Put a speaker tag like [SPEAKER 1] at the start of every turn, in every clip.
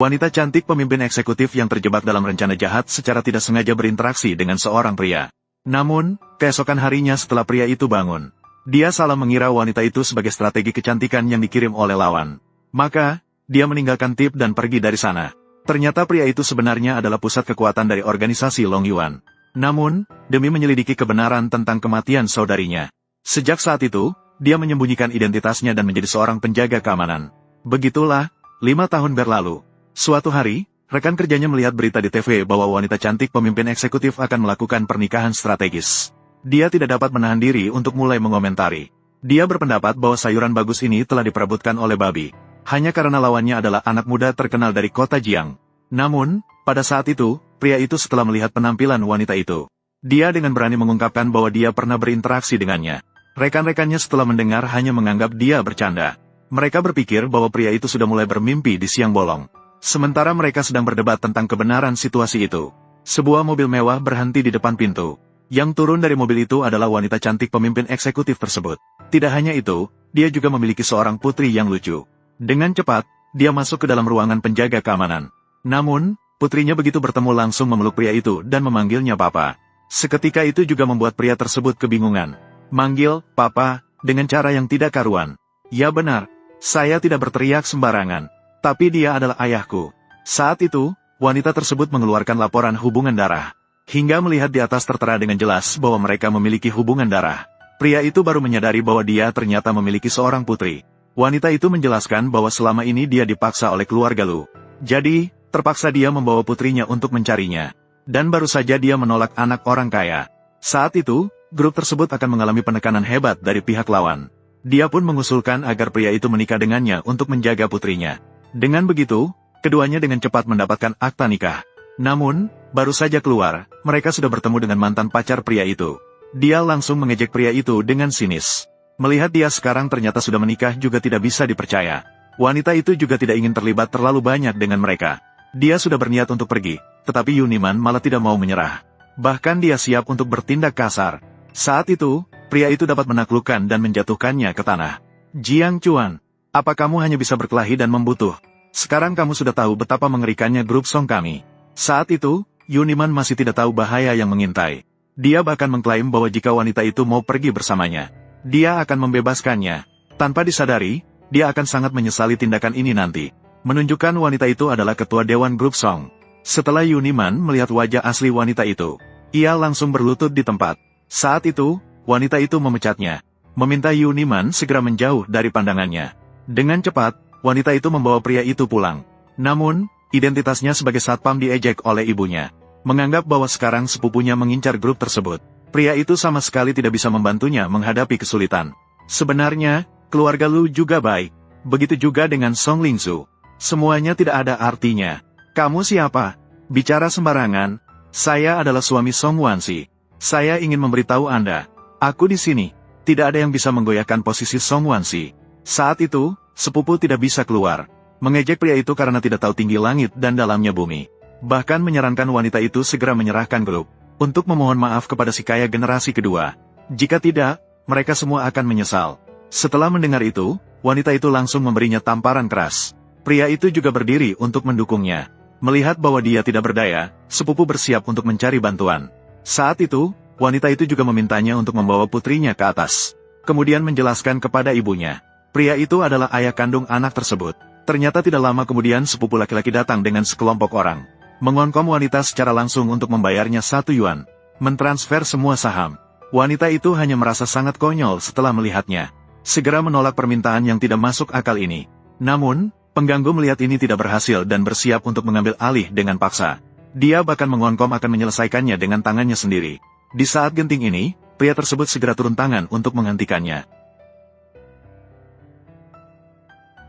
[SPEAKER 1] Wanita cantik pemimpin eksekutif yang terjebak dalam rencana jahat secara tidak sengaja berinteraksi dengan seorang pria. Namun, keesokan harinya setelah pria itu bangun, dia salah mengira wanita itu sebagai strategi kecantikan yang dikirim oleh lawan. Maka, dia meninggalkan tip dan pergi dari sana. Ternyata pria itu sebenarnya adalah pusat kekuatan dari organisasi Long Yuan. Namun, demi menyelidiki kebenaran tentang kematian saudarinya, sejak saat itu, dia menyembunyikan identitasnya dan menjadi seorang penjaga keamanan. Begitulah, 5 tahun berlalu. Suatu hari, rekan kerjanya melihat berita di TV bahwa wanita cantik pemimpin eksekutif akan melakukan pernikahan strategis. Dia tidak dapat menahan diri untuk mulai mengomentari. Dia berpendapat bahwa sayuran bagus ini telah diperebutkan oleh babi, hanya karena lawannya adalah anak muda terkenal dari kota Jiang. Namun, pada saat itu, pria itu setelah melihat penampilan wanita itu, dia dengan berani mengungkapkan bahwa dia pernah berinteraksi dengannya. Rekan-rekannya setelah mendengar hanya menganggap dia bercanda. Mereka berpikir bahwa pria itu sudah mulai bermimpi di siang bolong. Sementara mereka sedang berdebat tentang kebenaran situasi itu, sebuah mobil mewah berhenti di depan pintu. Yang turun dari mobil itu adalah wanita cantik pemimpin eksekutif tersebut. Tidak hanya itu, dia juga memiliki seorang putri yang lucu. Dengan cepat, dia masuk ke dalam ruangan penjaga keamanan. Namun, putrinya begitu bertemu langsung memeluk pria itu dan memanggilnya papa. Seketika itu juga membuat pria tersebut kebingungan. Manggil, papa, dengan cara yang tidak karuan. Ya benar, saya tidak berteriak sembarangan. Tapi dia adalah ayahku. Saat itu, wanita tersebut mengeluarkan laporan hubungan darah. Hingga melihat di atas tertera dengan jelas bahwa mereka memiliki hubungan darah. Pria itu baru menyadari bahwa dia ternyata memiliki seorang putri. Wanita itu menjelaskan bahwa selama ini dia dipaksa oleh keluarga Lu. Jadi, terpaksa dia membawa putrinya untuk mencarinya. Dan baru saja dia menolak anak orang kaya. Saat itu, grup tersebut akan mengalami penekanan hebat dari pihak lawan. Dia pun mengusulkan agar pria itu menikah dengannya untuk menjaga putrinya. Dengan begitu, keduanya dengan cepat mendapatkan akta nikah. Namun, baru saja keluar, mereka sudah bertemu dengan mantan pacar pria itu. Dia langsung mengejek pria itu dengan sinis. Melihat dia sekarang ternyata sudah menikah juga tidak bisa dipercaya. Wanita itu juga tidak ingin terlibat terlalu banyak dengan mereka. Dia sudah berniat untuk pergi, tetapi Yuniman malah tidak mau menyerah. Bahkan dia siap untuk bertindak kasar. Saat itu, pria itu dapat menaklukkan dan menjatuhkannya ke tanah. Jiang Chuan, apa kamu hanya bisa berkelahi dan membutuh? Sekarang kamu sudah tahu betapa mengerikannya grup Song kami. Saat itu, Yuniman masih tidak tahu bahaya yang mengintai. Dia bahkan mengklaim bahwa jika wanita itu mau pergi bersamanya, dia akan membebaskannya. Tanpa disadari, dia akan sangat menyesali tindakan ini nanti. Menunjukkan wanita itu adalah ketua dewan grup Song. Setelah Yuniman melihat wajah asli wanita itu, ia langsung berlutut di tempat. Saat itu, wanita itu memecatnya, meminta Yuniman segera menjauh dari pandangannya. Dengan cepat, wanita itu membawa pria itu pulang. Namun, identitasnya sebagai satpam diejek oleh ibunya. Menganggap bahwa sekarang sepupunya mengincar grup tersebut. Pria itu sama sekali tidak bisa membantunya menghadapi kesulitan. Sebenarnya, keluarga Lu juga baik. Begitu juga dengan Song Lingzu. Semuanya tidak ada artinya. Kamu siapa? Bicara sembarangan. Saya adalah suami Song Wansi. Saya ingin memberitahu Anda. Aku di sini. Tidak ada yang bisa menggoyahkan posisi Song Wansi. Saat itu, sepupu tidak bisa keluar. Mengejek pria itu karena tidak tahu tinggi langit dan dalamnya bumi. Bahkan menyarankan wanita itu segera menyerahkan grup, untuk memohon maaf kepada si kaya generasi kedua. Jika tidak, mereka semua akan menyesal. Setelah mendengar itu, wanita itu langsung memberinya tamparan keras. Pria itu juga berdiri untuk mendukungnya. Melihat bahwa dia tidak berdaya, sepupu bersiap untuk mencari bantuan. Saat itu, wanita itu juga memintanya untuk membawa putrinya ke atas. Kemudian menjelaskan kepada ibunya. Pria itu adalah ayah kandung anak tersebut. Ternyata tidak lama kemudian sepupu laki-laki datang dengan sekelompok orang. Mengonkom wanita secara langsung untuk membayarnya 1 yuan. Mentransfer semua saham. Wanita itu hanya merasa sangat konyol setelah melihatnya. Segera menolak permintaan yang tidak masuk akal ini. Namun, pengganggu melihat ini tidak berhasil dan bersiap untuk mengambil alih dengan paksa. Dia bahkan mengonkom akan menyelesaikannya dengan tangannya sendiri. Di saat genting ini, pria tersebut segera turun tangan untuk menghentikannya.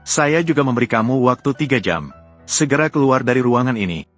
[SPEAKER 1] Saya juga memberi kamu waktu 3 jam. Segera keluar dari ruangan ini.